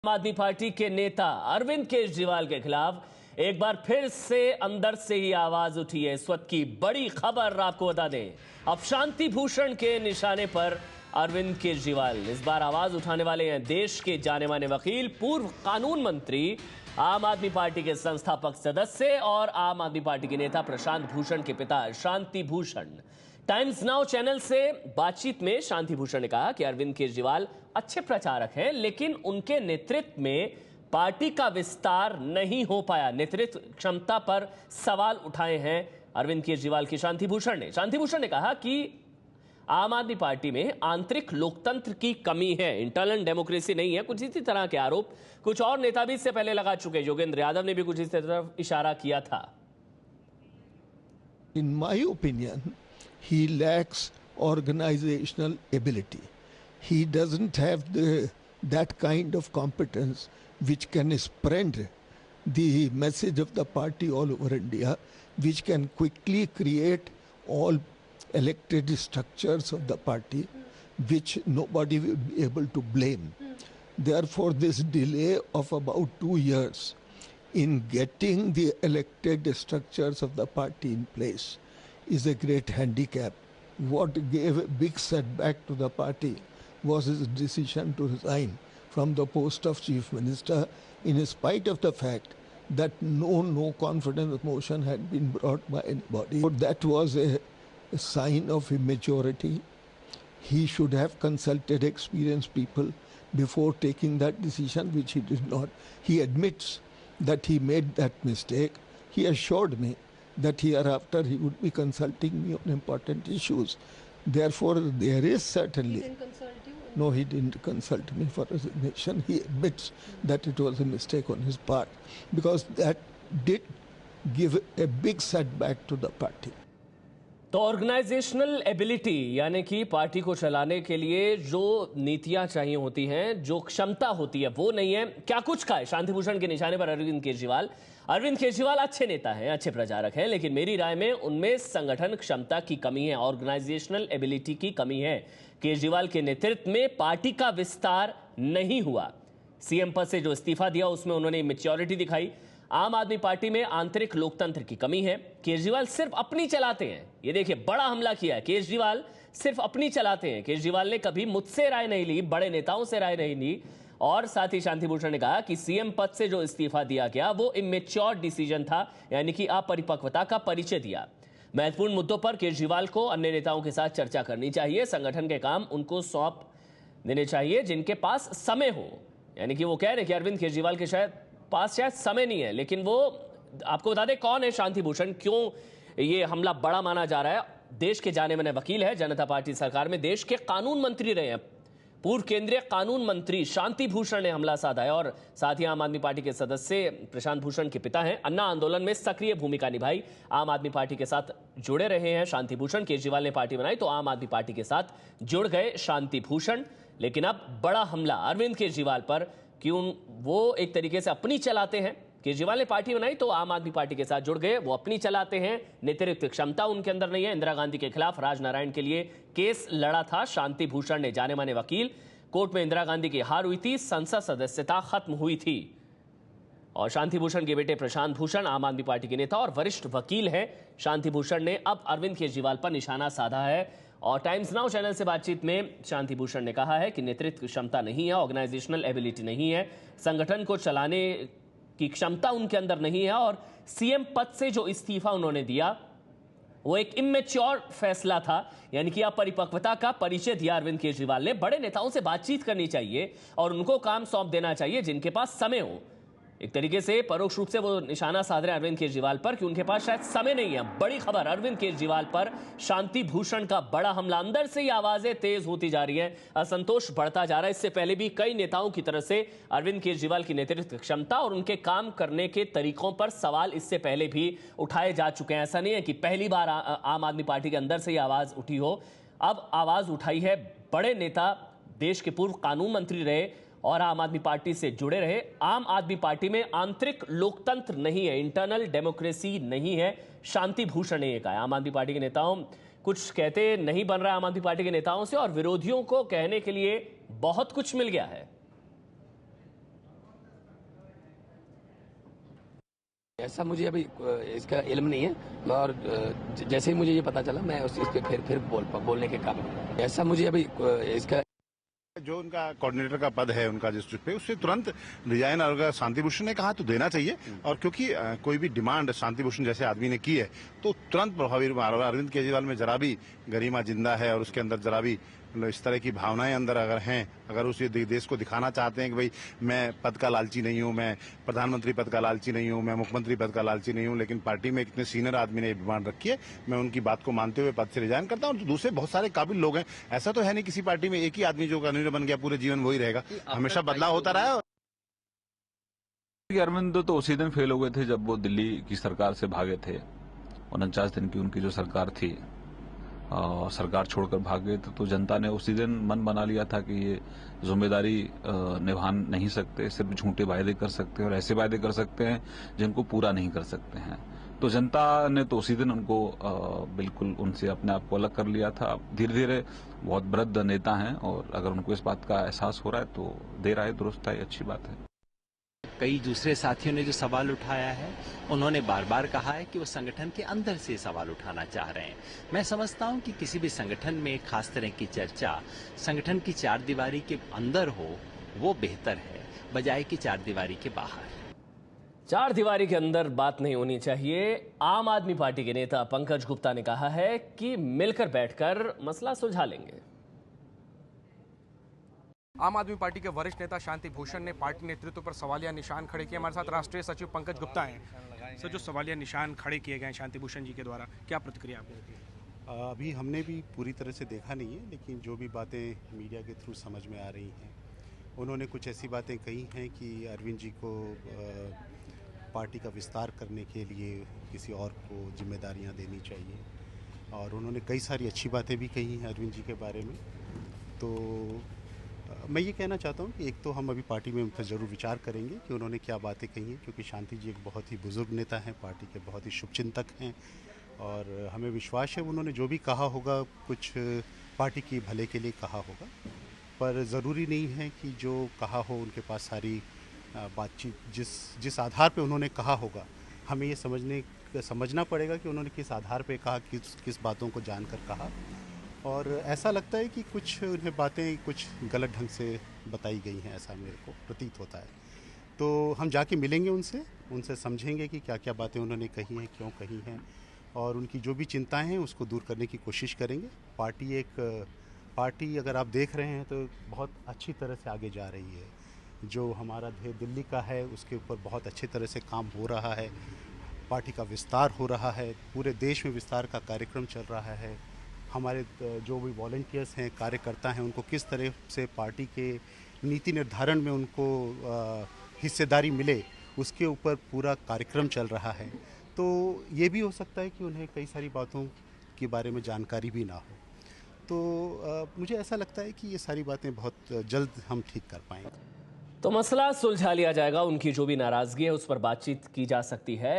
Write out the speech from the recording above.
आम आदमी पार्टी के नेता अरविंद केजरीवाल के खिलाफ एक बार फिर से अंदर से ही आवाज उठी है। इस वक्त की बड़ी खबर आपको बता दें, अब शांति भूषण के निशाने पर अरविंद केजरीवाल इस बार आवाज उठाने वाले हैं। देश के जाने माने वकील, पूर्व कानून मंत्री, आम आदमी पार्टी के संस्थापक सदस्य और आम आदमी पार्टी के नेता प्रशांत भूषण के पिता Shanti Bhushan. Times now channel से बातचीत में शांति भूषण ने कहा कि अरविंद केजरीवाल अच्छे प्रचारक हैं, लेकिन उनके नेतृत्व में पार्टी का विस्तार नहीं हो पाया। नेतृत्व क्षमता पर सवाल उठाए हैं अरविंद केजरीवाल की शांति भूषण ने। शांति भूषण ने कहा कि आम आदमी पार्टी में आंतरिक लोकतंत्र की कमी है, इंटरनल डेमोक्रेसी नहीं है। कुछ इसी तरह के आरोप कुछ और नेता भी इससे पहले लगा चुके। योगेंद्र यादव ने भी कुछ इस तरफ इशारा किया था। In my opinion, he lacks organizational ability. He doesn't have that kind of competence which can spread the message of the party all over India, which can quickly create all elected structures of the party, which nobody will be able to blame. Therefore, this delay of about 2 years in getting the elected structures of the party in place is a great handicap. What gave a big setback to the party was his decision to resign from the post of chief minister, in spite of the fact that no confidence motion had been brought by anybody. That was a sign of immaturity. He should have consulted experienced people before taking that decision, which he did not. He admits that he made that mistake. He assured me that hereafter he would be consulting me on important issues. Therefore, there is certainly... He didn't consult you? No, he didn't consult me for resignation. He admits that it was a mistake on his part, because that did give a big setback to the party. तो organisational ability यानी कि party को चलाने के लिए जो नीतियां चाहिए होती हैं, जो क्षमता होती है, वो नहीं है। क्या कुछ कहा है शांति भूषण के निशाने पर अरविंद केजरीवाल। अरविंद केजरीवाल अच्छे नेता हैं, अच्छे प्रचारक हैं, लेकिन मेरी राय में उनमें संगठन क्षमता की कमी है, ऑर्गेनाइजेशनल एबिलिटी की कमी है। केजरीवाल के नेतृत्व में पार्टी का विस्तार नहीं हुआ। सीएम पद से जो इस्तीफा दिया उसमें उन्होंने मैच्योरिटी दिखाई। आम आदमी पार्टी में आंतरिक लोकतंत्र की कमी है। केजरीवाल सिर्फ अपनी चलाते हैं। ये देखिए, बड़ा हमला किया है। केजरीवाल सिर्फ अपनी चलाते हैं। केजरीवाल ने कभी मुझसे राय नहीं ली, बड़े नेताओं से राय नहीं ली। और साथ ही शांति भूषण ने कहा कि सीएम पद से जो इस्तीफा दिया गया वो इमेच्योर डिसीजन था, यानी कि अपरिपक्वता का परिचय दिया। महत्वपूर्ण मुद्दों पर केजरीवाल को अन्य नेताओं के साथ चर्चा करनी चाहिए। संगठन के काम उनको सौंप देने चाहिए जिनके पास समय हो। यानी कि वो कह रहे कि अरविंद केजरीवाल के पास शायद समय नहीं है, लेकिन वो आपको बता दें कौन है शांति भूषण, क्यों ये हमला बड़ा माना जा रहा है। देश के जाने माने वकील है, जनता पार्टी सरकार में देश के कानून मंत्री रहे हैं। पूर्व केंद्रीय कानून मंत्री शांति भूषण ने हमला साधा है और साथ ही आम आदमी पार्टी के सदस्य प्रशांत भूषण के पिता हैं। अन्ना आंदोलन में सक्रिय भूमिका निभाई, आम आदमी पार्टी के साथ जुड़े रहे हैं शांति भूषण। केजरीवाल ने पार्टी बनाई तो आम आदमी पार्टी के साथ जुड़ गए शांति भूषण। लेकिन अब बड़ा हमला अरविंद केजरीवाल पर, क्यों वो एक तरीके से अपनी चलाते हैं। केजरीवाल ने पार्टी बनाई तो आम आदमी पार्टी के साथ जुड़ गए, वो अपनी चलाते हैं, नेतृत्व क्षमता उनके अंदर नहीं है। इंदिरा गांधी के खिलाफ राजनारायण के लिए केस लड़ा था शांति भूषण ने, जाने माने वकील। कोर्ट में इंदिरा गांधी की हार हुई थी, संसद सदस्यता खत्म हुई थी। और शांति भूषण के बेटे प्रशांत भूषण आम आदमी पार्टी के नेता और वरिष्ठ वकील हैं। शांति भूषण ने अब अरविंद केजरीवाल पर निशाना साधा है और टाइम्स नाउ चैनल से बातचीत में शांति भूषण ने कहा है कि नेतृत्व क्षमता नहीं है, ऑर्गेनाइजेशनल एबिलिटी नहीं है, संगठन को चलाने की क्षमता उनके अंदर नहीं है। और सीएम पद से जो इस्तीफा उन्होंने दिया वो एक इमेच्योर फैसला था, यानी कि अपरिपक्वता का परिचय दिया अरविंद केजरीवाल ने। बड़े नेताओं से बातचीत करनी चाहिए और उनको काम सौंप देना चाहिए जिनके पास समय हो। एक तरीके से परोक्ष रूप से वो निशाना साध रहे हैं अरविंद केजरीवाल पर कि उनके पास शायद समय नहीं है। बड़ी खबर, अरविंद केजरीवाल पर शांति भूषण का बड़ा हमला। अंदर से ही आवाजें तेज होती जा रही हैं, असंतोष बढ़ता जा रहा है। इससे पहले भी कई नेताओं की तरफ से अरविंद केजरीवाल की नेतृत्व क्षमता और उनके काम करने के तरीकों पर सवाल इससे पहले भी उठाए जा चुके हैं। ऐसा नहीं है कि पहली बार आम आदमी पार्टी के अंदर से ही आवाज उठी हो। अब आवाज उठाई है बड़े नेता, देश के पूर्व कानून मंत्री रहे और आम आदमी पार्टी से जुड़े रहे। आम आदमी पार्टी में आंतरिक लोकतंत्र नहीं है, इंटरनल डेमोक्रेसी नहीं है, शांति भूषण ने कहा। आम आदमी पार्टी के नेताओं कुछ कहते नहीं बन रहा है आम आदमी पार्टी के नेताओं से, और विरोधियों को कहने के लिए बहुत कुछ मिल गया है। ऐसा मुझे अभी इसका इल्म नहीं है, और जैसे ही मुझे ये पता चला मैं उस पे फिर बोलने के काबिल। ऐसा मुझे अभी इसका जो उनका कोऑर्डिनेटर का पद है उनका डिस्ट्रिक्ट पे, उससे तुरंत रिजाइन अगर शांति भूषण ने कहा तो देना चाहिए। और क्योंकि कोई भी डिमांड शांति भूषण जैसे आदमी ने की है तो तुरंत प्रभावी। अरविंद केजरीवाल में जरा भी गरिमा जिंदा है और उसके अंदर जरा भी इस तरह की भावनाएं अंदर अगर हैं, अगर उस देश को दिखाना चाहते हैं कि भाई मैं पद का लालची नहीं हूं, मैं प्रधानमंत्री पद का लालची नहीं हूं, मैं मुख्यमंत्री पद का लालची नहीं हूं, लेकिन पार्टी में इतने सीनियर आदमी ने डिमांड रखी है, मैं उनकी बात को मानते हुए पद से रिजाइन करता हूं। दूसरे बहुत सारे काबिल लोग हैं। ऐसा तो है नहीं किसी पार्टी में एक ही आदमी जो कानूनी बन गया पूरे जीवन वही रहेगा, हमेशा बदलाव होता रहा है। अरविंद तो उसी दिन फेल हो गए थे जब वो दिल्ली की सरकार से भागे थे। 49 दिन की उनकी जो सरकार थी, सरकार छोड़कर भाग गए थे, तो जनता ने उसी दिन मन बना लिया था कि ये जिम्मेदारी निभा नहीं सकते, सिर्फ झूठे वायदे कर सकते हैं और ऐसे वायदे कर सकते हैं जिनको पूरा नहीं कर सकते हैं। तो जनता ने तो उसी दिन उनको बिल्कुल उनसे अपने आप को अलग कर लिया था। धीरे धीरे बहुत वृद्ध नेता हैं और अगर उनको इस बात का एहसास हो रहा है तो देर आए दुरुस्त आए, अच्छी बात है। कई दूसरे साथियों ने जो सवाल उठाया है, उन्होंने बार बार कहा है कि वो संगठन के अंदर से सवाल उठाना चाह रहे हैं। मैं समझता हूं कि किसी भी संगठन में खास तरह की चर्चा संगठन की चार दीवारी के अंदर हो, वो बेहतर है बजाय कि चार दीवारी के बाहर। चार दीवारी के अंदर बात नहीं होनी चाहिए। आम आदमी पार्टी के नेता पंकज गुप्ता ने कहा है कि मिलकर बैठकर मसला सुलझा लेंगे। आम आदमी पार्टी के वरिष्ठ नेता शांति भूषण ने पार्टी नेतृत्व पर सवालिया निशान खड़े किए। हमारे साथ राष्ट्रीय सचिव पंकज गुप्ता हैं। सर, जो सवालिया निशान खड़े किए गए शांति भूषण जी के द्वारा, क्या प्रतिक्रिया आपकी होती है? अभी हमने भी पूरी तरह से देखा नहीं है, लेकिन जो भी बातें मीडिया के थ्रू समझ में आ रही हैं, उन्होंने कुछ ऐसी बातें कही हैं कि अरविंद जी को पार्टी का विस्तार करने के लिए किसी और को जिम्मेदारियां देनी चाहिए, और उन्होंने कई सारी अच्छी बातें भी कही हैं अरविंद जी के बारे में। तो मैं ये कहना चाहता हूँ कि एक तो हम अभी पार्टी में उन पर ज़रूर विचार करेंगे कि उन्होंने क्या बातें कही हैं, क्योंकि शांति जी एक बहुत ही बुजुर्ग नेता हैं, पार्टी के बहुत ही शुभचिंतक हैं, और हमें विश्वास है उन्होंने जो भी कहा होगा कुछ पार्टी के भले के लिए कहा होगा। पर ज़रूरी नहीं है कि जो कहा हो उनके पास सारी बातचीत जिस आधार पे उन्होंने कहा होगा, हमें ये समझना पड़ेगा कि उन्होंने किस आधार पे कहा, किस बातों को जानकर कहा। और ऐसा लगता है कि कुछ उन्हें बातें कुछ गलत ढंग से बताई गई हैं, ऐसा मेरे को प्रतीत होता है। तो हम जाके मिलेंगे उनसे समझेंगे कि क्या क्या बातें उन्होंने कही हैं, क्यों कही हैं, और उनकी जो भी चिंताएं हैं उसको दूर करने की कोशिश करेंगे। पार्टी अगर आप देख रहे हैं तो बहुत अच्छी तरह से आगे जा रही है। जो हमारा ध्येय दिल्ली का है उसके ऊपर बहुत अच्छी तरह से काम हो रहा है, पार्टी का विस्तार हो रहा है, पूरे देश में विस्तार का कार्यक्रम चल रहा है। हमारे जो भी वॉलंटियर्स हैं, कार्यकर्ता हैं, उनको किस तरह से पार्टी के नीति निर्धारण में उनको हिस्सेदारी मिले, उसके ऊपर पूरा कार्यक्रम चल रहा है। तो ये भी हो सकता है कि उन्हें कई सारी बातों के बारे में जानकारी भी ना हो। तो मुझे ऐसा लगता है कि ये सारी बातें बहुत जल्द हम ठीक कर पाएंगे। तो मसला सुलझा लिया जाएगा। उनकी जो भी नाराजगी है उस पर बातचीत की जा सकती है।